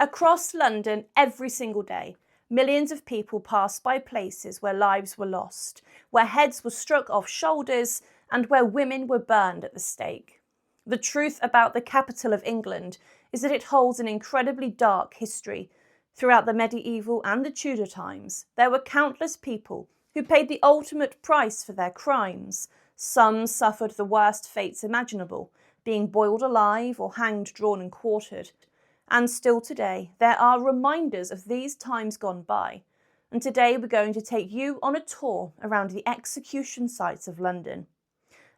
Across London every single day, millions of people pass by places where lives were lost, where heads were struck off shoulders, and where women were burned at the stake. The truth about the capital of England is that it holds an incredibly dark history. Throughout the medieval and the Tudor times, there were countless people who paid the ultimate price for their crimes. Some suffered the worst fates imaginable, being boiled alive or hanged, drawn and quartered. And still today, there are reminders of these times gone by. And today we're going to take you on a tour around the execution sites of London.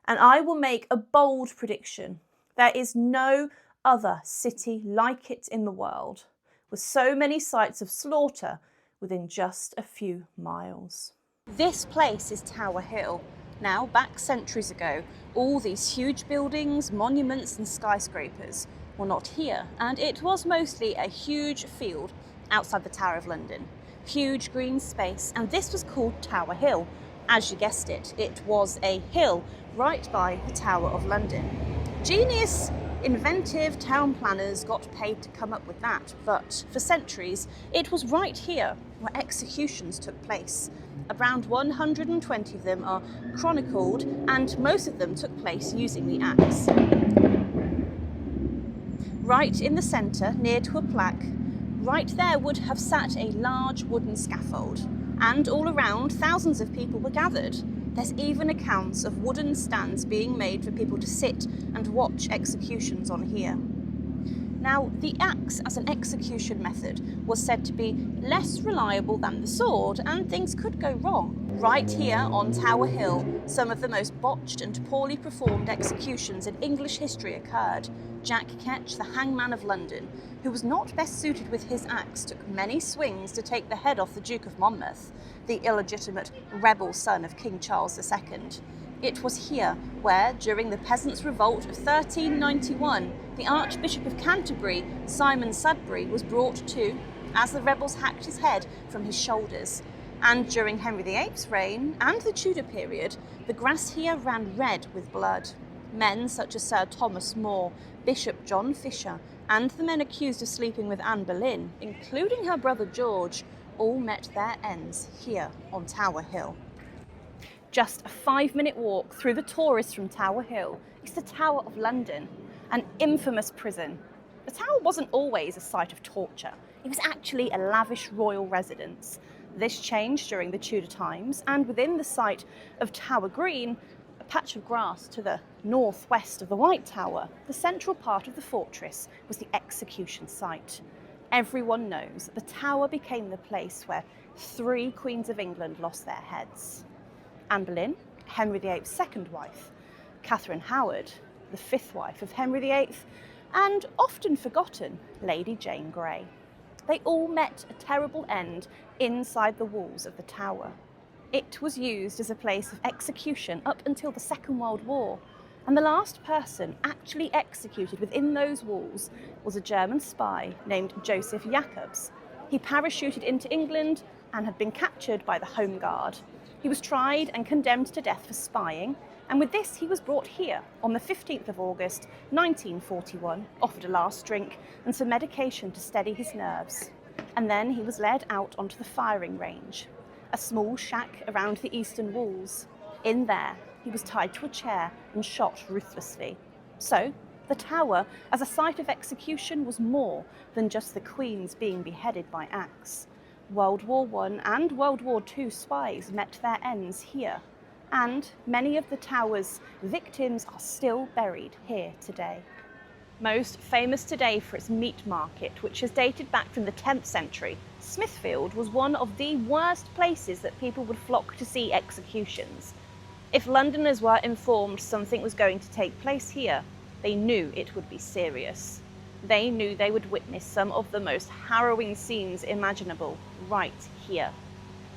And I will make a bold prediction. There is no other city like it in the world, with so many sites of slaughter within just a few miles. This place is Tower Hill. Now, back centuries ago, all these huge buildings, monuments and skyscrapers were not here, and it was mostly a huge field outside the Tower of London. Huge green space, and this was called Tower Hill. As you guessed it, it was a hill right by the Tower of London. Genius, inventive town planners got paid to come up with that, but for centuries it was right here where executions took place. Around 120 of them are chronicled, and most of them took place using the axe. Right in the centre, near to a plaque, right there would have sat a large wooden scaffold, and all around thousands of people were gathered. There's even accounts of wooden stands being made for people to sit and watch executions on here. Now, the axe as an execution method was said to be less reliable than the sword, and things could go wrong. Right here on Tower Hill, some of the most botched and poorly performed executions in English history occurred. Jack Ketch, the hangman of London, who was not best suited with his axe, took many swings to take the head off the Duke of Monmouth, the illegitimate rebel son of King Charles II. It was here where, during the Peasants' Revolt of 1391, the Archbishop of Canterbury, Simon Sudbury, was brought to as the rebels hacked his head from his shoulders. And during Henry VIII's reign and the Tudor period, the grass here ran red with blood. Men such as Sir Thomas More, Bishop John Fisher, and the men accused of sleeping with Anne Boleyn, including her brother George, all met their ends here on Tower Hill. Just a 5-minute walk through the tourists from Tower Hill is the Tower of London, an infamous prison. The tower wasn't always a site of torture. It was actually a lavish royal residence. This changed during the Tudor times, and within the site of Tower Green, a patch of grass to the northwest of the White Tower, the central part of the fortress was the execution site. Everyone knows that the tower became the place where 3 queens of England lost their heads. Anne Boleyn, Henry VIII's second wife, Catherine Howard, the 5th wife of Henry VIII, and often forgotten Lady Jane Grey. They all met a terrible end inside the walls of the tower. It was used as a place of execution up until the Second World War, and the last person actually executed within those walls was a German spy named Joseph Jacobs. He parachuted into England and had been captured by the Home Guard. He was tried and condemned to death for spying, and with this he was brought here on the 15th of August 1941, offered a last drink and some medication to steady his nerves. And then he was led out onto the firing range, a small shack around the eastern walls. In there, he was tied to a chair and shot ruthlessly. So, the tower, as a site of execution, was more than just the queens being beheaded by axe. World War I and World War II spies met their ends here, and many of the tower's victims are still buried here today. Most famous today for its meat market, which has dated back from the 10th century, Smithfield was one of the worst places that people would flock to see executions. If Londoners were informed something was going to take place here, they knew it would be serious. They knew they would witness some of the most harrowing scenes imaginable right here.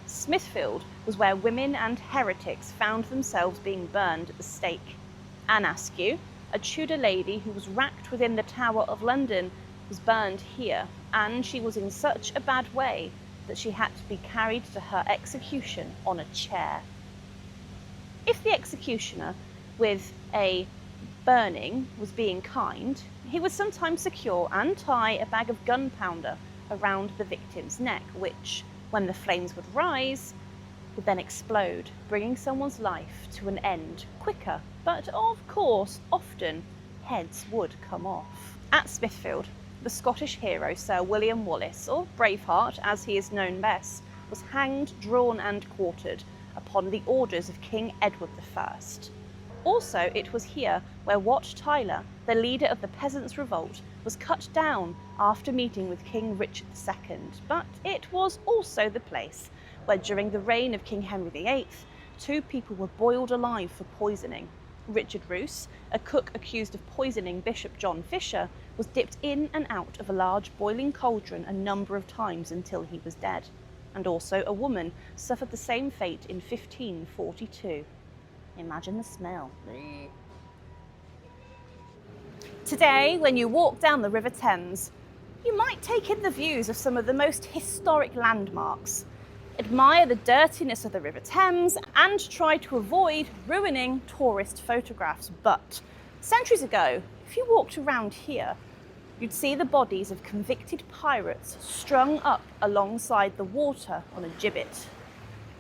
Smithfield was where women and heretics found themselves being burned at the stake. Anne Askew, a Tudor lady who was racked within the Tower of London, was burned here, and she was in such a bad way that she had to be carried to her execution on a chair. If the executioner with a burning was being kind, he would sometimes secure and tie a bag of gunpowder around the victim's neck, which, when the flames would rise, would then explode, bringing someone's life to an end quicker. But of course, often heads would come off. At Smithfield, the Scottish hero Sir William Wallace, or Braveheart as he is known best, was hanged, drawn and quartered upon the orders of King Edward I. Also, it was here where Wat Tyler, the leader of the Peasants' Revolt, was cut down after meeting with King Richard II. But it was also the place where, during the reign of King Henry VIII, 2 people were boiled alive for poisoning. Richard Roos, a cook accused of poisoning Bishop John Fisher, was dipped in and out of a large boiling cauldron a number of times until he was dead. And also a woman suffered the same fate in 1542. Imagine the smell. Today, when you walk down the River Thames, you might take in the views of some of the most historic landmarks, admire the dirtiness of the River Thames, and try to avoid ruining tourist photographs. But centuries ago, if you walked around here, you'd see the bodies of convicted pirates strung up alongside the water on a gibbet.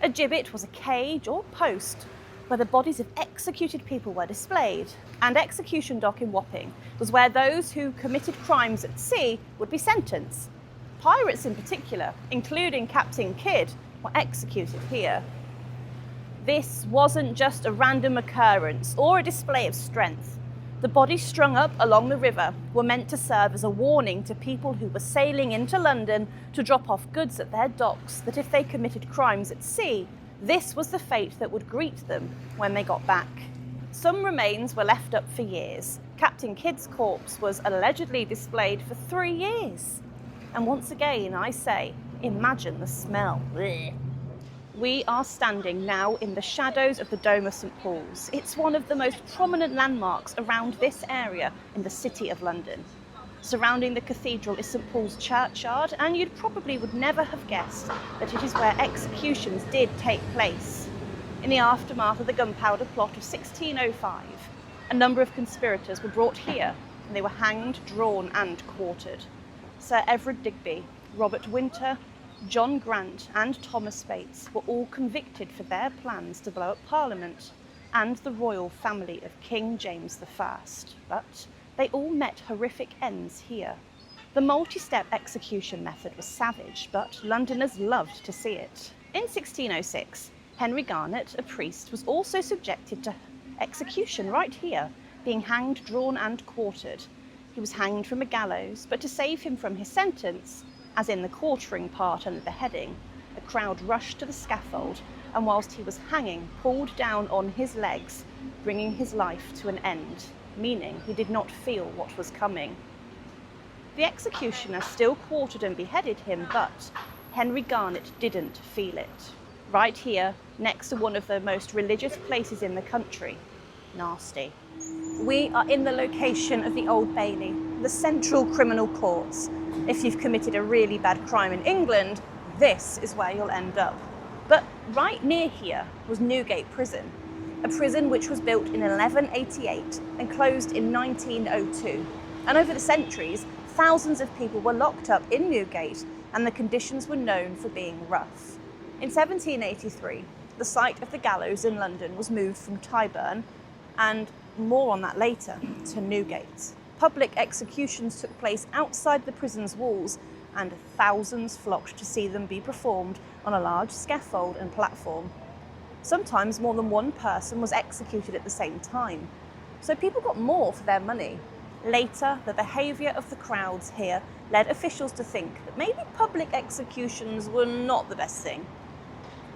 A gibbet was a cage or post where the bodies of executed people were displayed, and Execution Dock in Wapping was where those who committed crimes at sea would be sentenced. Pirates in particular, including Captain Kidd, were executed here. This wasn't just a random occurrence or a display of strength. The bodies strung up along the river were meant to serve as a warning to people who were sailing into London to drop off goods at their docks, that if they committed crimes at sea, this was the fate that would greet them when they got back. Some remains were left up for years. Captain Kidd's corpse was allegedly displayed for 3 years. And once again, I say, imagine the smell. Blech. We are standing now in the shadows of the Dome of St Paul's. It's one of the most prominent landmarks around this area in the City of London. Surrounding the cathedral is St Paul's churchyard, and you probably would never have guessed that it is where executions did take place. In the aftermath of the gunpowder plot of 1605, a number of conspirators were brought here, and they were hanged, drawn and quartered. Sir Everard Digby, Robert Winter, John Grant and Thomas Bates were all convicted for their plans to blow up Parliament and the royal family of King James I. But they all met horrific ends here. The multi-step execution method was savage, but Londoners loved to see it. In 1606, Henry Garnet, a priest, was also subjected to execution right here, being hanged, drawn and quartered. He was hanged from a gallows, but to save him from his sentence, as in the quartering part and the beheading, a crowd rushed to the scaffold and whilst he was hanging, pulled down on his legs, bringing his life to an end, meaning he did not feel what was coming. The executioner still quartered and beheaded him, but Henry Garnet didn't feel it. Right here, next to one of the most religious places in the country. Nasty. We are in the location of the Old Bailey, the central criminal courts. If you've committed a really bad crime in England, this is where you'll end up. But right near here was Newgate Prison, a prison which was built in 1188 and closed in 1902. And over the centuries, thousands of people were locked up in Newgate, and the conditions were known for being rough. In 1783, the site of the gallows in London was moved from Tyburn, and more on that later, to Newgate. Public executions took place outside the prison's walls, and thousands flocked to see them be performed on a large scaffold and platform. Sometimes more than one person was executed at the same time, so people got more for their money. Later, the behaviour of the crowds here led officials to think that maybe public executions were not the best thing.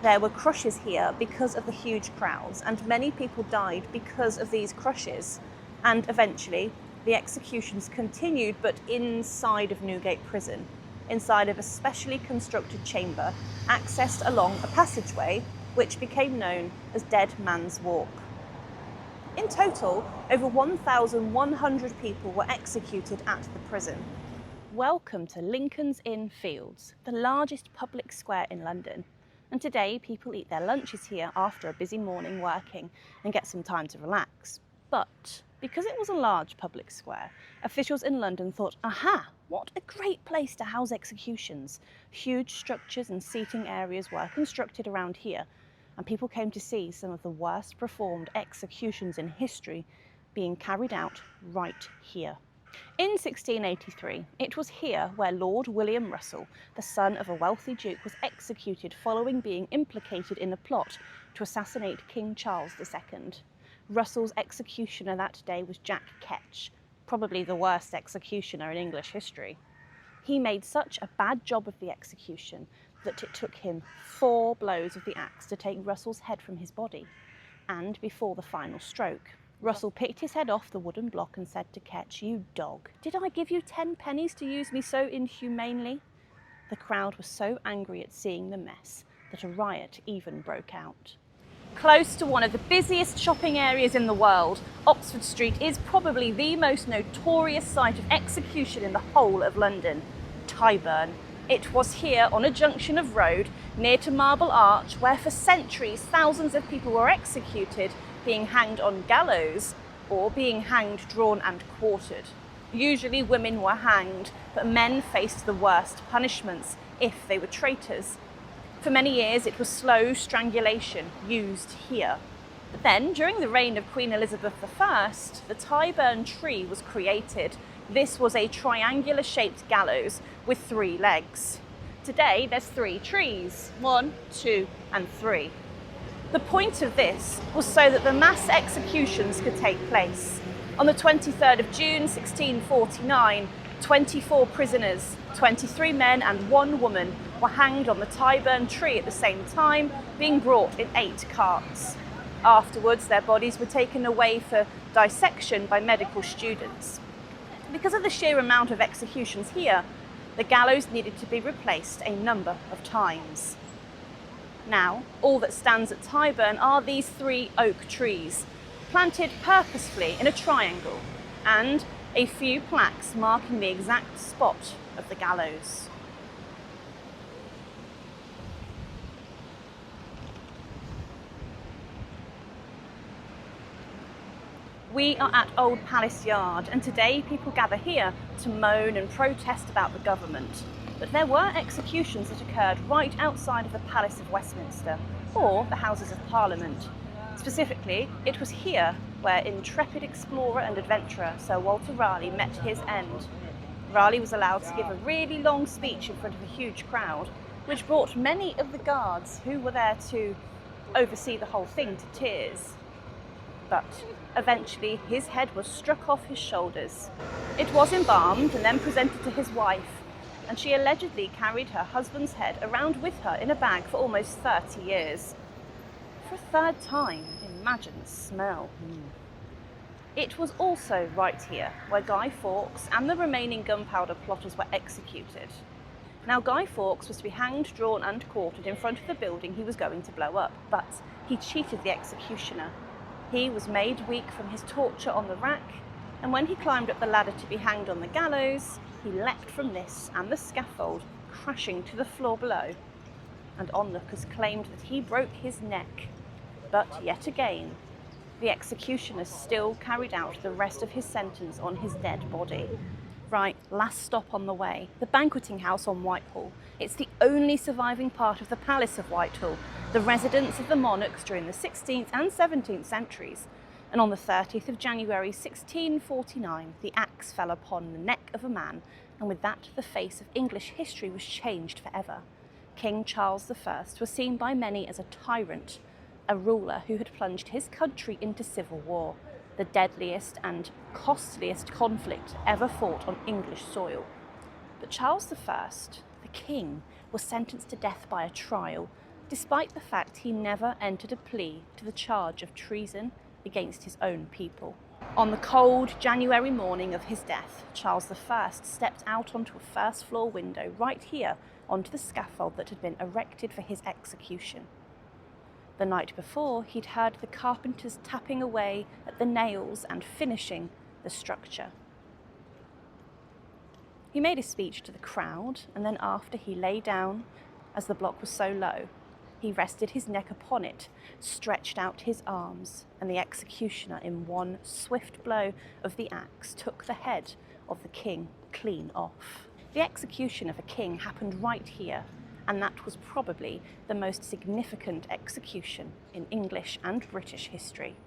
There were crushes here because of the huge crowds, and many people died because of these crushes. And eventually, the executions continued, but inside of Newgate Prison, inside of a specially constructed chamber, accessed along a passageway, which became known as Dead Man's Walk. In total, over 1,100 people were executed at the prison. Welcome to Lincoln's Inn Fields, the largest public square in London. And today people eat their lunches here after a busy morning working and get some time to relax. But Because it was a large public square, officials in London thought, aha, what a great place to house executions. Huge structures and seating areas were constructed around here, and people came to see some of the worst performed executions in history being carried out right here. In 1683, it was here where Lord William Russell, the son of a wealthy duke, was executed following being implicated in a plot to assassinate King Charles II. Russell's executioner that day was Jack Ketch, probably the worst executioner in English history. He made such a bad job of the execution that it took him 4 blows of the axe to take Russell's head from his body. And before the final stroke, Russell picked his head off the wooden block and said to Ketch, "You dog, did I give you 10 pennies to use me so inhumanely?" The crowd was so angry at seeing the mess that a riot even broke out. Close to one of the busiest shopping areas in the world, Oxford Street is probably the most notorious site of execution in the whole of London, Tyburn. It was here on a junction of road near to Marble Arch where for centuries thousands of people were executed, being hanged on gallows or being hanged, drawn and quartered. Usually women were hanged, but men faced the worst punishments if they were traitors. For many years it was slow strangulation used here. But then, during the reign of Queen Elizabeth I, the Tyburn tree was created. This was a triangular-shaped gallows with 3 legs. Today there's 3 trees, 1, 2 and 3. The point of this was so that the mass executions could take place. On the 23rd of June 1649, 24 prisoners, 23 men and 1 woman were hanged on the Tyburn tree at the same time, being brought in 8 carts. Afterwards, their bodies were taken away for dissection by medical students. Because of the sheer amount of executions here, the gallows needed to be replaced a number of times. Now, all that stands at Tyburn are these 3 oak trees, planted purposefully in a triangle, and a few plaques marking the exact spot of the gallows. We are at Old Palace Yard, and today people gather here to moan and protest about the government. But there were executions that occurred right outside of the Palace of Westminster, or the Houses of Parliament. Specifically, it was here where intrepid explorer and adventurer Sir Walter Raleigh met his end. Raleigh was allowed to give a really long speech in front of a huge crowd, which brought many of the guards who were there to oversee the whole thing to tears. But eventually his head was struck off his shoulders. It was embalmed and then presented to his wife, and she allegedly carried her husband's head around with her in a bag for almost 30 years. For a 3rd time, imagine the smell. It was also right here where Guy Fawkes and the remaining gunpowder plotters were executed. Now, Guy Fawkes was to be hanged, drawn and quartered in front of the building he was going to blow up, but he cheated the executioner. He was made weak from his torture on the rack, and when he climbed up the ladder to be hanged on the gallows, he leapt from this and the scaffold, crashing to the floor below. And onlookers claimed that he broke his neck. But yet again, the executioner still carried out the rest of his sentence on his dead body. Right, last stop on the way, the Banqueting House on Whitehall. It's the only surviving part of the Palace of Whitehall, the residence of the monarchs during the 16th and 17th centuries. And on the 30th of January 1649, the axe fell upon the neck of a man, and with that the face of English history was changed forever. King Charles I was seen by many as a tyrant, a ruler who had plunged his country into civil war, the deadliest and costliest conflict ever fought on English soil. But Charles I, the king, was sentenced to death by a trial, despite the fact he never entered a plea to the charge of treason against his own people. On the cold January morning of his death, Charles I stepped out onto a first-floor window right here onto the scaffold that had been erected for his execution. The night before, he'd heard the carpenters tapping away at the nails and finishing the structure. He made a speech to the crowd, and then after he lay down, as the block was so low, He rested his neck upon it, stretched out his arms, and the executioner in one swift blow of the axe took the head of the king clean off. The execution of a king happened right here, and that was probably the most significant execution in English and British history.